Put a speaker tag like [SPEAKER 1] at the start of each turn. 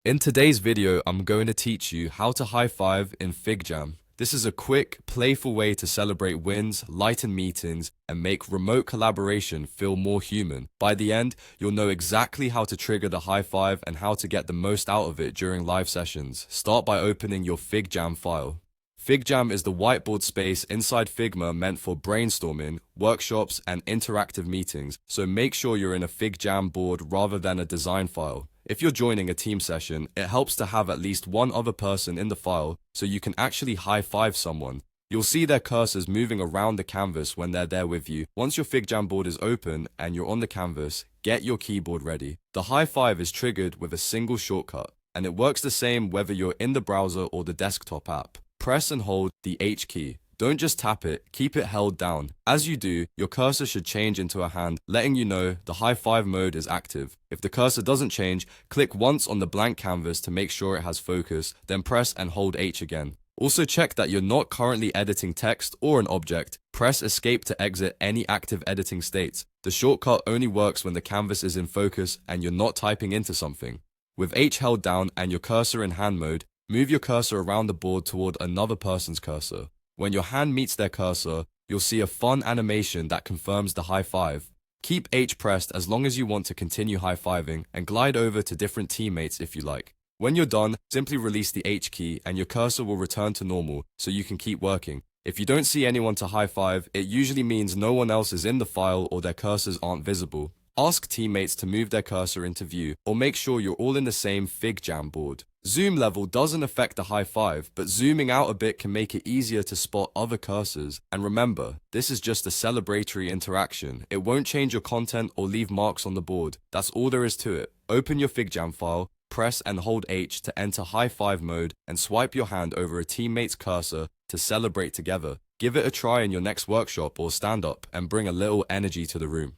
[SPEAKER 1] In today's video, I'm going to teach you how to high five in FigJam. This is a quick, playful way to celebrate wins, lighten meetings, and make remote collaboration feel more human. By the end, you'll know exactly how to trigger the high five and how to get the most out of it during live sessions. Start by opening your FigJam file. FigJam is the whiteboard space inside Figma meant for brainstorming, workshops, and interactive meetings, so make sure you're in a FigJam board rather than a design file. If you're joining a team session, it helps to have at least one other person in the file so you can actually high-five someone. You'll see their cursors moving around the canvas when they're there with you. Once your FigJam board is open and you're on the canvas, get your keyboard ready. The high five is triggered with a single shortcut, and it works the same whether you're in the browser or the desktop app. Press and hold the H key. Don't just tap it, keep it held down. As you do, your cursor should change into a hand, letting you know the high five mode is active. If the cursor doesn't change, click once on the blank canvas to make sure it has focus, then press and hold H again. Also check that you're not currently editing text or an object. Press escape to exit any active editing states. The shortcut only works when the canvas is in focus and you're not typing into something. With H held down and your cursor in hand mode, move your cursor around the board toward another person's cursor. When your hand meets their cursor, you'll see a fun animation that confirms the high five. Keep H pressed as long as you want to continue high-fiving and glide over to different teammates if you like. When you're done, simply release the H key and your cursor will return to normal so you can keep working. If you don't see anyone to high-five, it usually means no one else is in the file or their cursors aren't visible. Ask teammates to move their cursor into view or make sure you're all in the same FigJam board. Zoom level doesn't affect the high five, but zooming out a bit can make it easier to spot other cursors. And remember, this is just a celebratory interaction. It won't change your content or leave marks on the board. That's all there is to it. Open your FigJam file, press and hold H to enter high five mode, and swipe your hand over a teammate's cursor to celebrate together. Give it a try in your next workshop or stand-up and bring a little energy to the room.